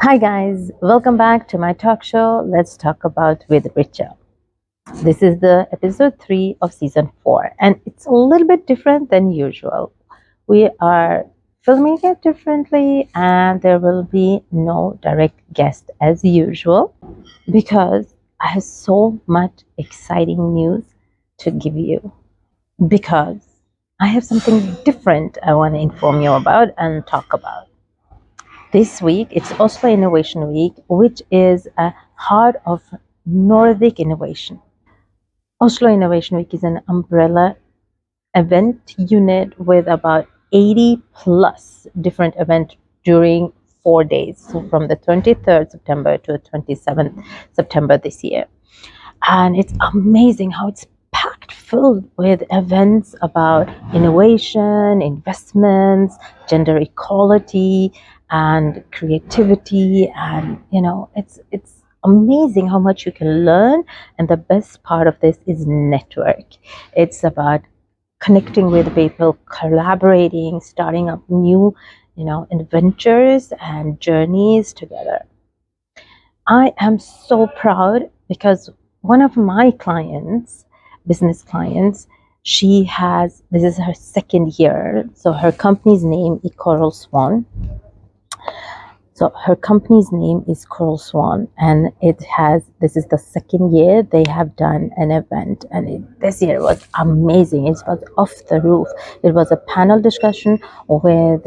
Hi guys, welcome back to my talk show. Let's talk about with Richa. This is the episode 3 of season 4 and it's a little bit different than usual. We are filming it differently and there will be no direct guest as usual because I have so much exciting news to give you because I have something different I want to inform you about and talk about. This week, it's Oslo Innovation Week, which is a heart of Nordic innovation. Oslo Innovation Week is an umbrella event unit with about 80 plus different events during 4 days, so from the 23rd September to the 27th September this year. And it's amazing how it's packed filled with events about innovation, investments, gender equality, and creativity. And it's amazing how much you can learn. And the best part of this is network. It's about connecting with people, collaborating, starting up new adventures and journeys together. I am so proud because one of my clients, business clients, she has, this is her second year. So her company's name is Coral Swan. So her company's name is Coral Swan, and this is the second year they have done an event, and this year was amazing. It was off the roof. It was a panel discussion with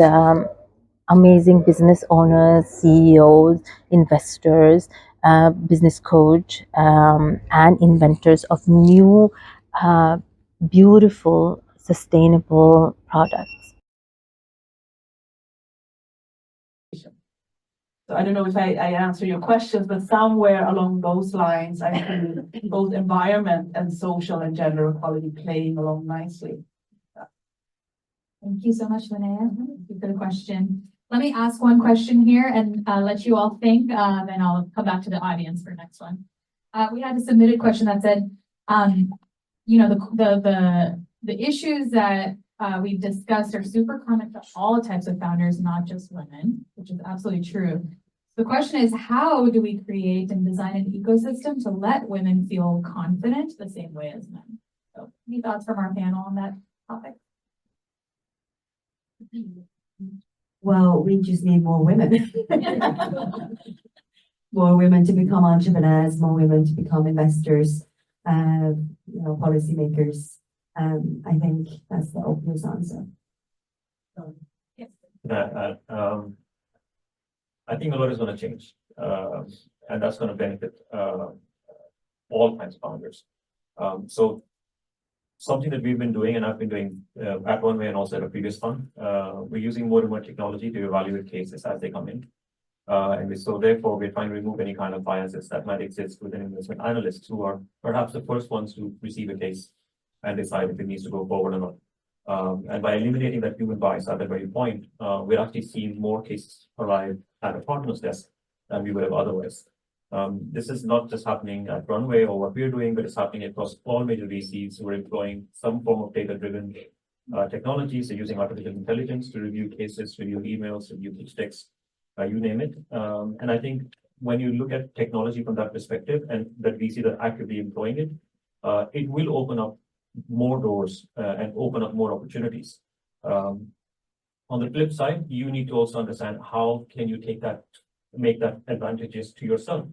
amazing business owners, CEOs, investors, business coach, and inventors of new, uh, beautiful, sustainable products. So I don't know if I answer your questions, but somewhere along those lines, I see both environment and social and gender equality playing along nicely. Thank you so much, Linnea. Thank you for the question. Let me ask one question here and let you all think, and I'll come back to the audience for the next one. We had a submitted question that said, the issues that we've discussed are super common to all types of founders, not just women, which is absolutely true. The question is, how do we create and design an ecosystem to let women feel confident the same way as men? So, any thoughts from our panel on that topic? Well, we just need more women. More women to become entrepreneurs, more women to become investors, policymakers. I think that's the obvious answer. I think a lot is going to change, and that's going to benefit all kinds of founders. So something that we've been doing, and I've been doing at One Way and also at a previous fund, we're using more and more technology to evaluate cases as they come in. So therefore, we're trying to remove any kind of biases that might exist within investment analysts who are perhaps the first ones to receive a case and decide if it needs to go forward or not. And by eliminating that human bias at that very point, we're actually seeing more cases arrive at a partner's desk than we would have otherwise. This is not just happening at Runway or what we're doing, but it's happening across all major VCs who are employing some form of data-driven technologies. So using artificial intelligence to review cases, review emails, review pitch decks, you name it. And I think when you look at technology from that perspective and that VCs are actively employing it, it will open up more doors and open up more opportunities. On the flip side, you need to also understand how can you make that advantageous to yourself.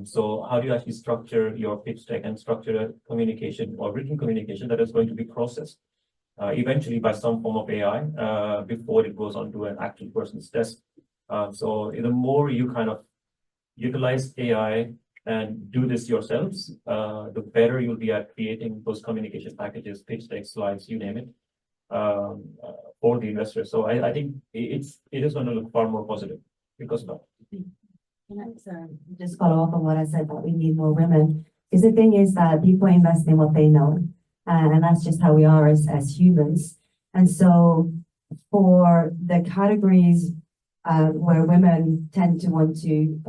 So how do you actually structure your pitch deck and structure a communication or written communication that is going to be processed eventually by some form of AI before it goes onto an actual person's desk. So the more you kind of utilize AI and do this yourselves, the better you'll be at creating those communication packages, pitch decks, slides, you name it, for the investor. So I think it is going to look far more positive because of that. Can I just follow up on what I said, that we need more women? Because the thing is that people invest in what they know, and that's just how we are as humans. And so for the categories where women tend to want to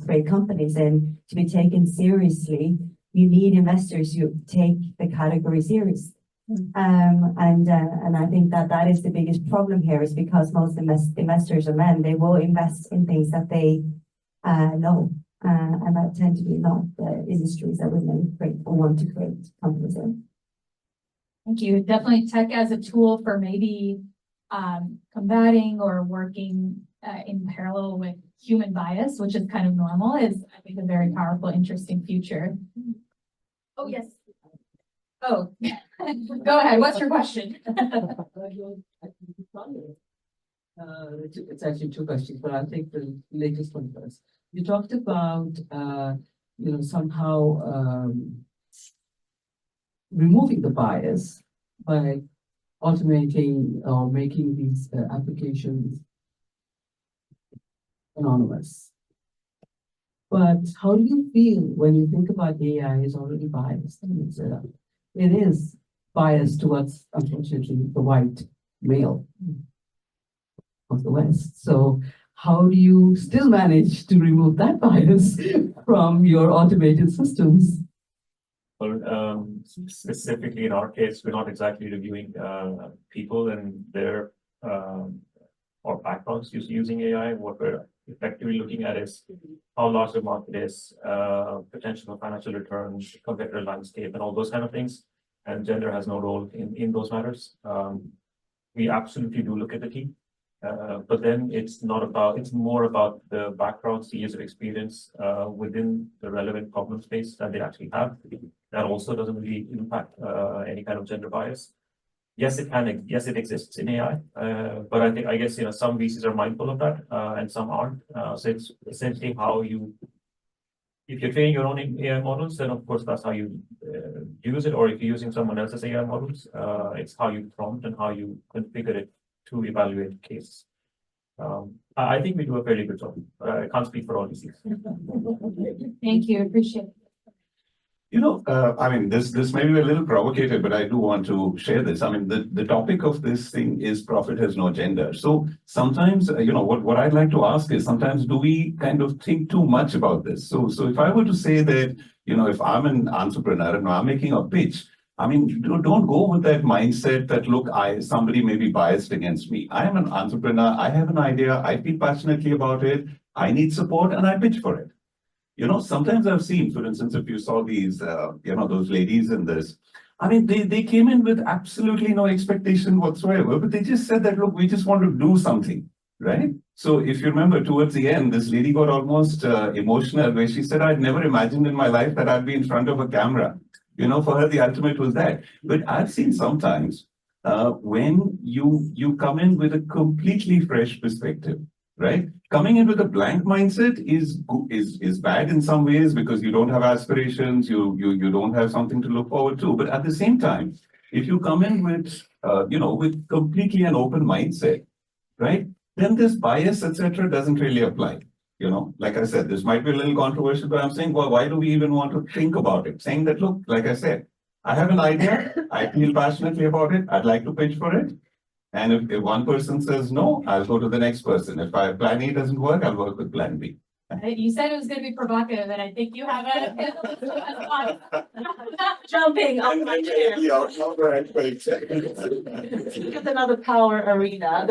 create companies and to be taken seriously, you need investors who take the category seriously. And I think that that is the biggest problem here, is because most investors are men. They will invest in things that they know, and that tend to be not the industries that women create or want to create companies in. Thank you. Definitely tech as a tool for maybe combating or working in parallel with human bias, which is kind of normal, is I think a very powerful, interesting future. Oh, yes. Oh, go ahead. What's your question? It's actually two questions, but I'll take the latest one first. You talked about, somehow removing the bias by automating or making these applications anonymous. But how do you feel when you think about AI is already biased? It is biased towards, unfortunately, the white male of the West. So how do you still manage to remove that bias from your automated systems? Well, specifically in our case, we're not exactly reviewing people and their or backgrounds using AI. What we're effectively looking at is how large the market is, potential for financial returns, competitor landscape, and all those kind of things. And gender has no role in those matters. We absolutely do look at the team. But then it's more about the backgrounds, the years of experience within the relevant problem space that they actually have. That also doesn't really impact any kind of gender bias. Yes, it exists in AI, but I guess some VCs are mindful of that and some aren't. So it's essentially if you're training your own AI models, then of course that's how you use it. Or if you're using someone else's AI models, it's how you prompt and how you configure it to evaluate the case. I think we do a fairly good job. I can't speak for all VCs. Thank you. Appreciate it. This may be a little provocative, but I do want to share this. The topic of this thing is profit has no gender. So sometimes, what I'd like to ask is, sometimes do we kind of think too much about this? So if I were to say that, if I'm an entrepreneur and I'm making a pitch, don't go with that mindset that, look, somebody may be biased against me. I am an entrepreneur. I have an idea. I feel passionately about it. I need support and I pitch for it. Sometimes I've seen, for instance, if you saw these, those ladies in this, they came in with absolutely no expectation whatsoever, but they just said that, look, we just want to do something, right? So if you remember, towards the end, this lady got almost emotional where she said, I'd never imagined in my life that I'd be in front of a camera. For her, the ultimate was that. But I've seen sometimes when you come in with a completely fresh perspective, right? Coming in with a blank mindset is bad in some ways because you don't have aspirations, you don't have something to look forward to. But at the same time, if you come in with with completely an open mindset, right? Then this bias, etc., doesn't really apply. Like I said, this might be a little controversial, but I'm saying, well, why do we even want to think about it? Saying that, look, like I said, I have an idea, I feel passionately about it, I'd like to pitch for it. And if one person says no, I'll go to the next person. If plan A doesn't work, I'll work with plan B. You said it was going to be provocative, and I think you have a Jumping on my chair. Look at another power arena,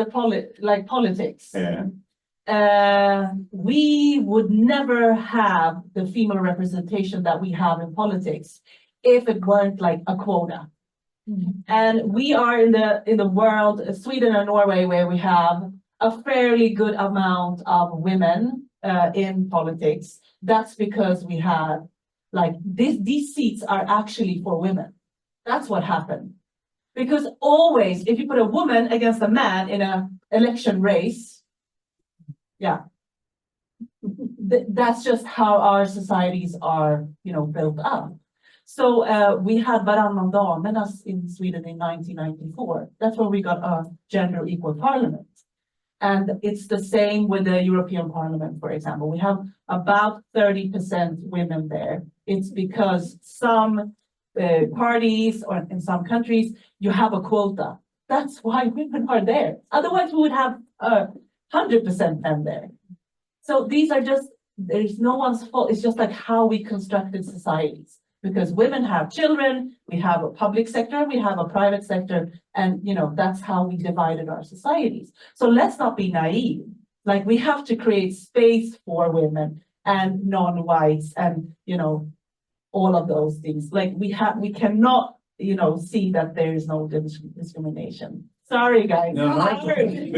politics. Yeah. We would never have the female representation that we have in politics if it weren't like a quota. And we are in the world, Sweden and Norway, where we have a fairly good amount of women in politics. That's because we had these seats are actually for women. That's what happened. Because always, if you put a woman against a man in an election race, yeah, that's just how our societies are, built up. So we had Varannan damernas in Sweden in 1994. That's when we got a gender equal parliament. And it's the same with the European Parliament, for example. We have about 30% women there. It's because some parties or in some countries, you have a quota. That's why women are there. Otherwise, we would have 100% men there. So these are there is no one's fault. It's just like how we constructed societies. Because women have children, we have a public sector, we have a private sector, and that's how we divided our societies. So let's not be naive. Like, we have to create space for women and non-whites and all of those things. Like, we cannot see that there is no discrimination. Sorry, guys. No, no. Sorry.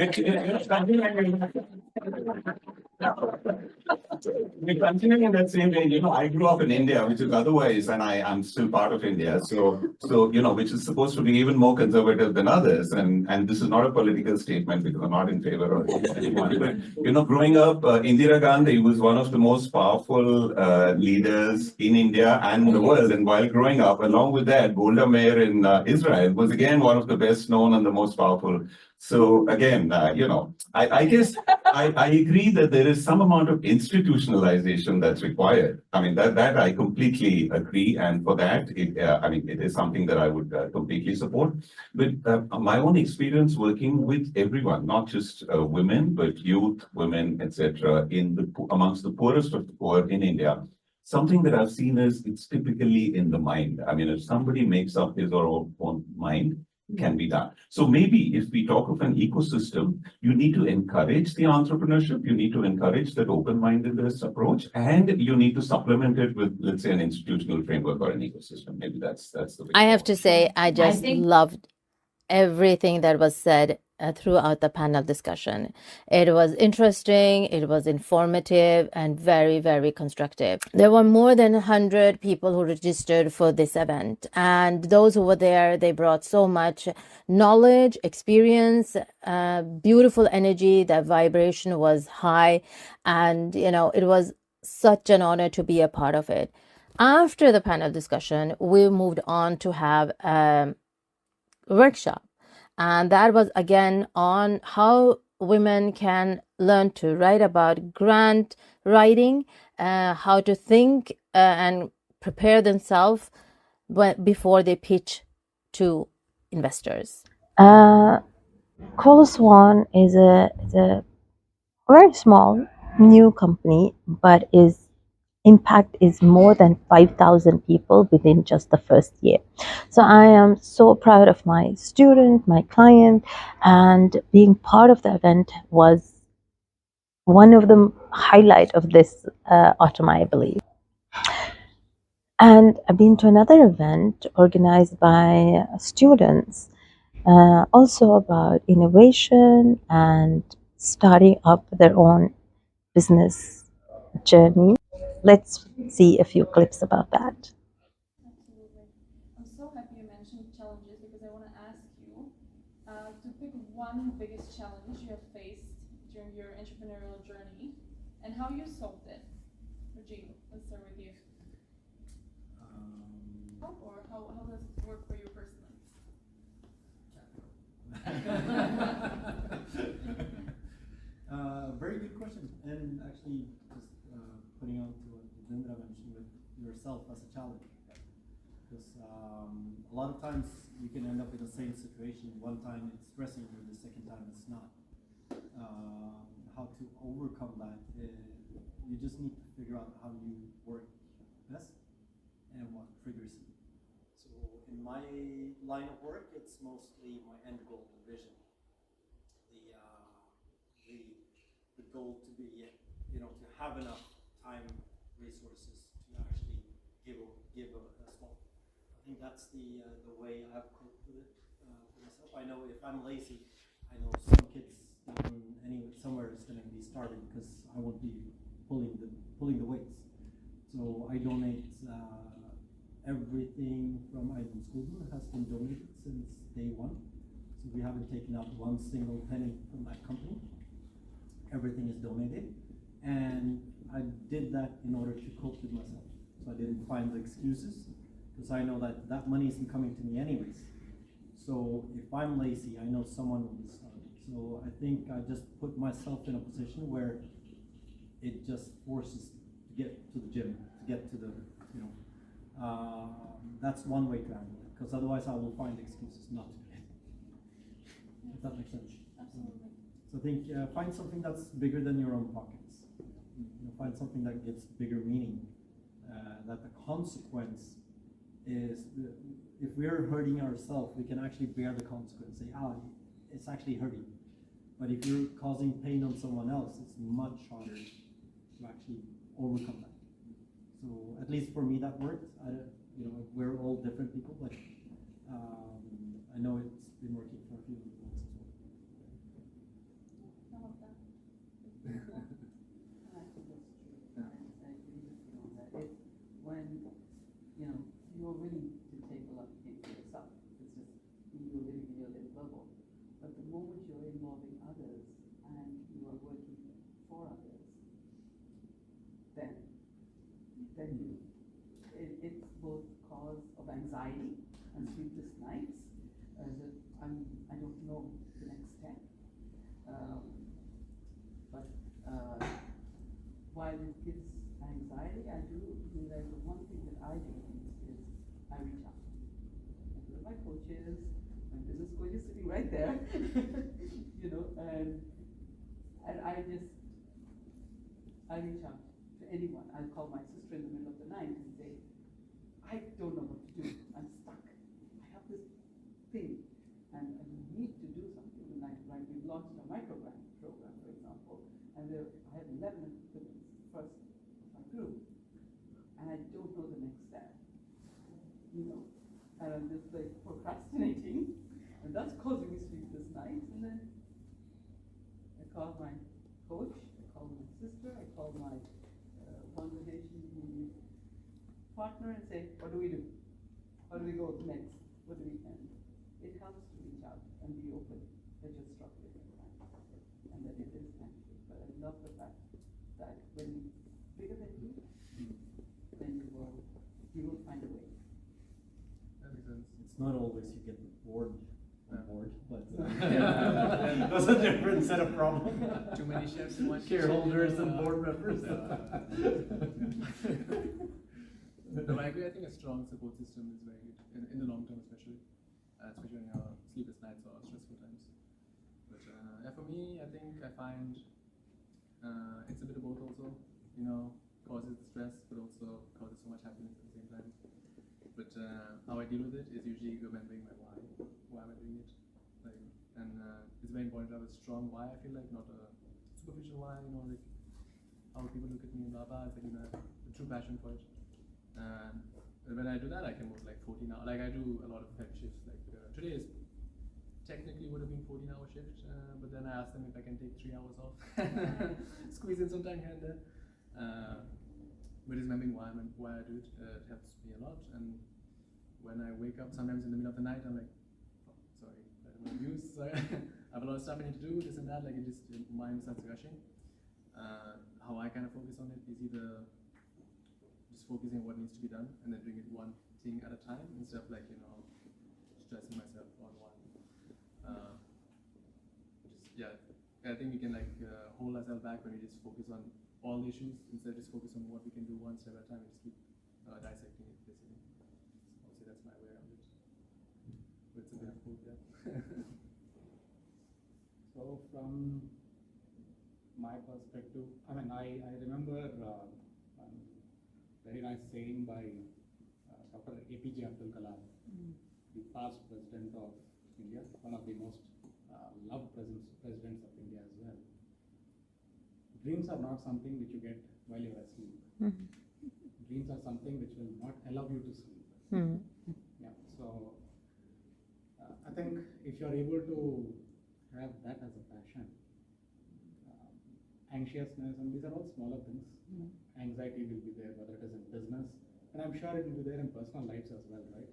We're continuing in that same vein, I grew up in India, which is otherwise, and I'm still part of India. So, which is supposed to be even more conservative than others. And this is not a political statement because I'm not in favor of anyone. But, growing up, Indira Gandhi was one of the most powerful leaders in India and the world. And while growing up, along with that, Golda Meir in Israel was again one of the best known and the most powerful. So again, I guess I agree that there is some amount of institutionalization that's required. I mean, that I completely agree. And for that, it is something that I would completely support. But my own experience working with everyone, not just women, but youth, women, etc., amongst the poorest of the poor in India, something that I've seen is it's typically in the mind. I mean, if somebody makes up his or her own mind, can be done. So maybe if we talk of an ecosystem, you need to encourage the entrepreneurship, you need to encourage that open-mindedness approach, and you need to supplement it with, let's say, an institutional framework or an ecosystem. Maybe that's the way. I have to say, I just think- loved everything that was said throughout the panel discussion. It was interesting, it was informative, and very, very constructive. There were more than 100 people who registered for this event, and those who were there, they brought so much knowledge, experience, beautiful energy. The vibration was high, and it was such an honor to be a part of it. After the panel discussion, we moved on to have a workshop, and that was again on how women can learn to write about grant writing, how to think and prepare themselves before they pitch to investors. Cold Swan is a very small new company, but its impact is more than 5,000 people within just the first year. So I am so proud of my student, my client, and being part of the event was one of the highlight of this autumn, I believe. And I've been to another event organized by students, also about innovation and starting up their own business journey. Let's see a few clips about that. Absolutely. I'm so happy you mentioned challenges because I want to ask you to pick one biggest challenge you have faced during your entrepreneurial journey and how you solved it. Rajiv, let's start with you. Or how does it work for you personally? Very good question. And actually, just putting on to what Linda mentioned with yourself as a challenge. Because a lot of times you can end up in the same situation. One time it's stressing you, the second time it's not. How to overcome that, you just need to figure out how you work best and what triggers you. So in my line of work, it's mostly my end goal, the vision. The goal to be, to have enough time, resources to actually give a small. I think that's the way I've coped with it for myself. I know if I'm lazy, I know some kids somewhere is going to be starving because I won't be pulling the weights. So I donate everything from Idun Skoden has been donated since day one. So we haven't taken out one single penny from that company. Everything is donated, and I did that in order to cope with myself. So I didn't find the excuses, because I know that that money isn't coming to me anyways. So if I'm lazy, I know someone will be starving. So I think I just put myself in a position where it just forces to get to the gym, to get to the, that's one way to handle it, because otherwise I will find excuses not to do it. If that makes sense. Absolutely. So I think find something that's bigger than your own pockets. Find something that gets bigger meaning, that the consequence is if we're hurting ourselves, we can actually bear the consequence, say, it's actually hurting. But if you're causing pain on someone else, it's much harder to actually overcome that. So at least for me, that worked. We're all different people, but I know it's been working for a few people as well. Some of them. I think that's true. And I agree with you on that. It's when, you're willing to take a lot of things for yourself. It's just you're living in your little bubble. But the moment you're involving others and you are working for others, then it's both cause of anxiety and sleepless nights. I don't know the next step. But while it gives anxiety, I do realize the one thing that I do is I reach out. I go to my coaches, my business coach is sitting right there, and I reach out to anyone. I'll call my sister in the middle of the night and say, I don't know what to do. I'm stuck. I have this thing, and I need to do something. And like we've launched a microgram program, for example, and I have 11 equivalents first of my group, and I don't know the next step. And I'm just like procrastinating, and that's causing me sleepless nights. And then I call my coach, I call my sister, I call my conversation partner and say, what do we do? How do we go next? What do we end? It helps to reach out and be open that you're struggling at times and that it is actually. But I love the fact that when it's bigger than you, then you will find a way. That makes sense. It's not always you get the board on board, but that's a different set of problems. Too many chefs in one Shareholders and board members. No, I agree. I think a strong support system is very good in the long term, especially when you have sleepless nights or stressful times. But for me, I think I find it's a bit of both also. Causes the stress, but also causes so much happiness at the same time. But how I deal with it is usually remembering my why. Why am I doing it? It's very important to have a strong why. I feel like not a superficial why. Like how people look at me and blah blah. It's like a true passion for it. And when I do that, I can work like 14 hours. Like I do a lot of heavy shifts. Like today is technically would have been 14-hour shift, but then I asked them if I can take 3 hours off, squeeze in some time here and there. But it's remembering why I do it. It helps me a lot. And when I wake up, sometimes in the middle of the night, I'm like, oh, sorry, I don't want to use. Sorry, I have a lot of stuff I need to do, this and that. Like mind starts rushing. How I kind of focus on it is either just focusing on what needs to be done and then doing it one thing at a time instead of stressing myself on one. I think we can hold ourselves back when we just focus on all the issues instead of just focus on what we can do one step at a time and just keep dissecting it basically. Obviously that's my way around it. But it's a bit of both, yeah. So from my perspective, I remember very nice saying by Dr. APJ Abdul Kalam, the past president of India, one of the most loved presidents of India as well. Dreams are not something which you get while you're asleep. Dreams are something which will not allow you to sleep. Yeah. So I think if you're able to have that as a passion, anxiousness, and these are all smaller things. Anxiety will be there, whether it is in business, and I'm sure it will be there in personal lives as well, right?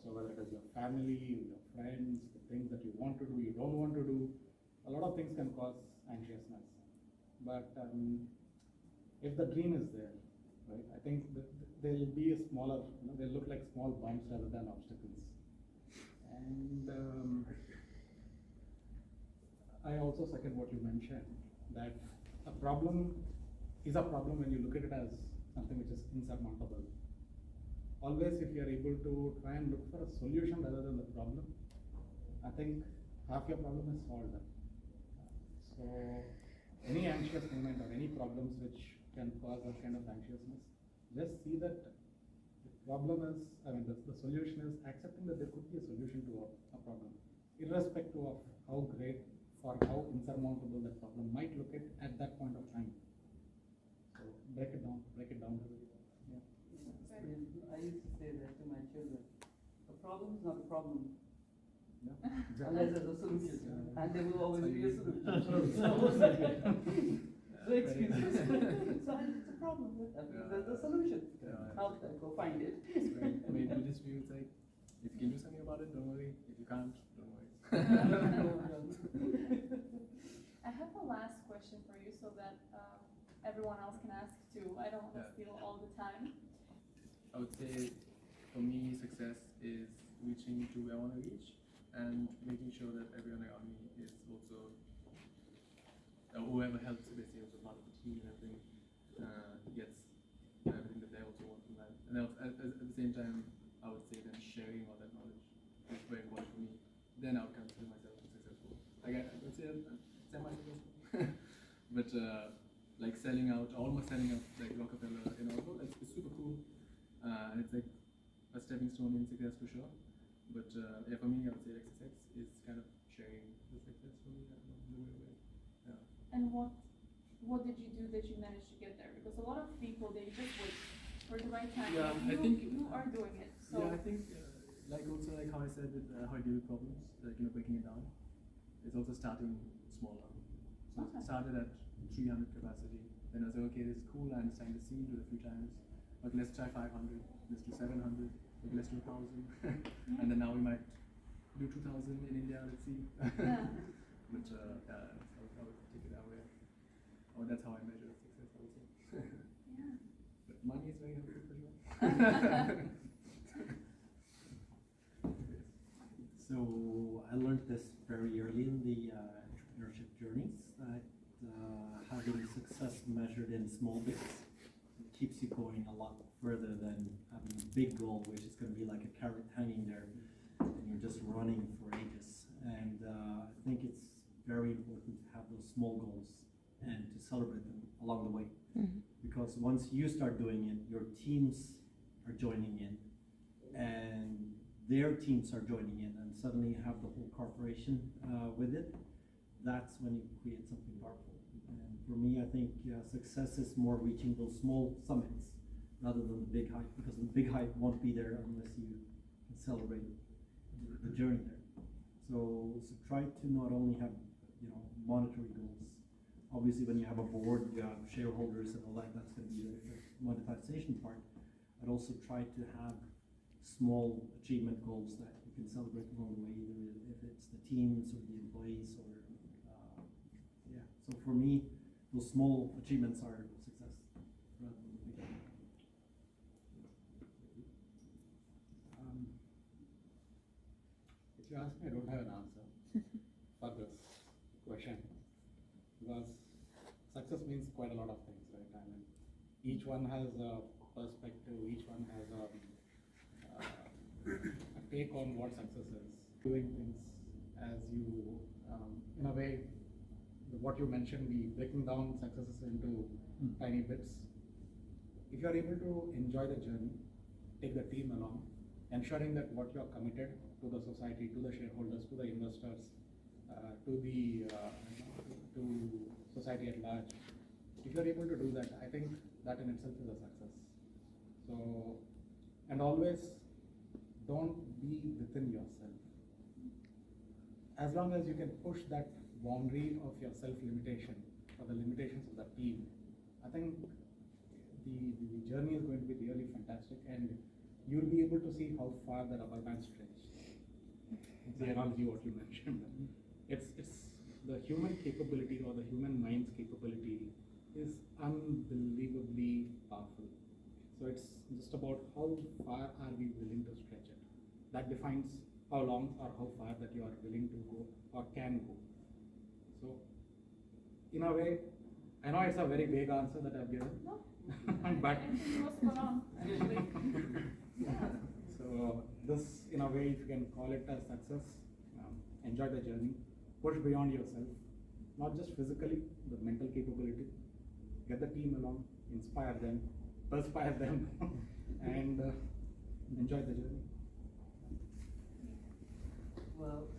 So whether it is your family, your friends, the things that you want to do, you don't want to do, a lot of things can cause anxiousness. But if the dream is there, right, I think they'll be a smaller, they'll look like small bumps rather than obstacles. And I also second what you mentioned, that a problem is a problem when you look at it as something which is insurmountable. Always, if you are able to try and look for a solution rather than the problem, I think half your problem is solved. So any anxious moment or any problems which can cause that kind of anxiousness, just see that the Problem is, I mean, the solution is accepting that there could be a solution to a problem, irrespective of how great or how insurmountable that problem might look at that point of time. So break it down. Yeah. I used to say that to my children. A problem is not a problem Yeah, unless there's a solution, and there will always be a solution. No excuses. So it's a problem. That means there's a solution. Yeah. Now go find it. It's very, I mean, Buddhist view, it's like, if you can do something about it, don't worry. If you can't, don't worry. I have a last question for you so that everyone else can ask too. I don't want to Yeah. steal all the time. I would say, for me, success is reaching to where I want to reach and making sure that everyone around me is also, whoever helps, basically, also part of the team and everything, gets everything that they also want from life. And then at the same time, I would say then sharing all that knowledge is very important for me. Then I would consider myself successful. I would say semi-successful. But like almost selling out like Rockefeller in Oslo, it's super cool. And it's like a stepping stone in success for sure. But yeah, for me, I would say like success is kind of sharing the success for me in the way. Yeah. And what did you do that you managed to get there? Because a lot of people, they just wait for the right time. Yeah, And I think- you are doing it. So Yeah, I think like also like how I said with how I deal with problems, like breaking it down. It's also starting smaller. So Okay. it started at 300 capacity. Then I was like, okay, this is cool. I understand the scene, do it a few times. But let's try 500. Let's do 700. Maybe let's do 1,000. And then now we might do 2,000 in India. Let's see. Yeah. But yeah, I would take it that way. Or that's how I measure success, I would say. yeah. But money is very helpful for sure. So I learned this very early in the entrepreneurship journeys that having success measured in small bits keeps you going a lot further than having a big goal, which is going to be like a carrot hanging there and you're just running for ages. And I think it's very important to have those small goals and to celebrate them along the way. Because once you start doing it, your teams are joining in and their teams are joining in, and suddenly you have the whole corporation with it. That's when you create something powerful. And for me, I think success is more reaching those small summits rather than the big height, because the big height won't be there unless you can celebrate the journey there. So try to not only have monetary goals. Obviously, when you have a board, you have shareholders and all that. That's going to be the monetization part. But also try to have small achievement goals that you can celebrate along the way, either if it's the teams or the employees or yeah. So for me, those small achievements are success rather than the big. If you ask me, I don't have an answer for this question, because success means quite a lot of things, right? I mean, each one has a perspective, each one has a take on what success is. Doing things as you, in a way, what you mentioned, the breaking down successes into tiny bits. If you are able to enjoy the journey, take the team along, ensuring that what you are committed to the society, to the shareholders, to the investors, to society at large. If you are able to do that, I think that in itself is a success. So, and always don't be within yourself. As long as you can push that boundary of your self-limitation or the limitations of the team, I think the journey is going to be really fantastic, and you'll be able to see how far the rubber band stretches. The analogy what you mentioned. It's the human capability or the human mind's capability is unbelievably powerful. So it's just about how far are we willing to stretch it. That defines how long or how far that you are willing to go or can go. So in a way, I know it's a very vague answer that I've given. No. But I think it was spot on, actually. Yeah. so this, in a way, if you can call it as success, enjoy the journey, push beyond yourself, not just physically, but mental capability. Get the team along, inspire them, perspire them, and enjoy the journey. Well,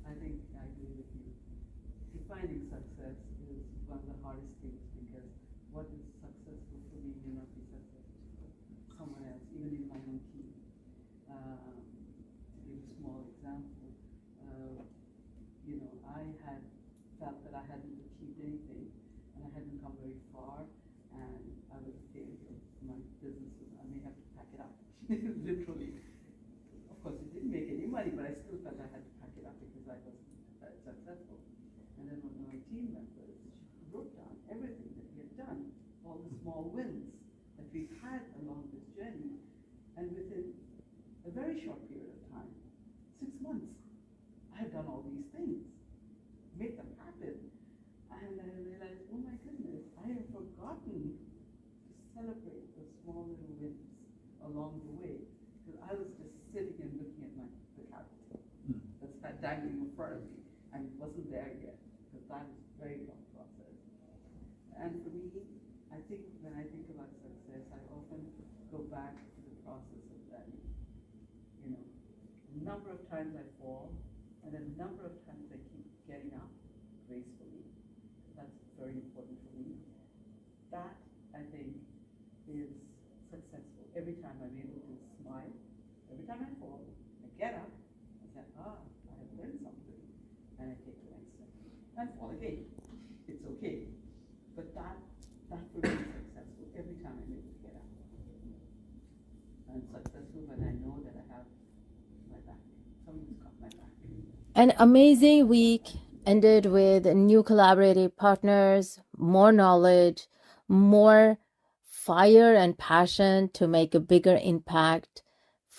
I think I agree with you. Defining success is one of the hardest things because what is successful for me may not be successful for someone else, even in my own team. To give a small example, I had felt that I hadn't achieved anything and I hadn't come very far and I was a failure. My business was, I may have to pack it up, literally. Of course, it didn't make any money, but I still felt I had to pack it up because I wasn't successful. And then one of my team members wrote down everything that we had done, all the small wins that we've had along this journey. And within a very short period of time, 6 months, I had done all these things, made them happen. And I realized, oh my goodness, I have forgotten to celebrate the small little wins along the way. Because I was just sitting and looking at the carrot that's dangling in front of me, and it wasn't there yet, because that is a very long process. And for me, I think when I think about success, I often go back to the process of learning. A number of times I fall, and a number of times I keep getting up gracefully. That's very important for me. That, I think, is successful. Every time I'm able to smile, every time I fall, I get up, I say, I have learned something, and I take the next step. And fall again. It's okay. But that for me is successful every time I'm able to get up. I'm successful when I know that I have my back. Someone's got my back. An amazing week ended with new collaborative partners, more knowledge, more fire and passion to make a bigger impact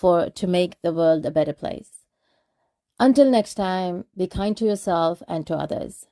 to make the world a better place. Until next time, be kind to yourself and to others.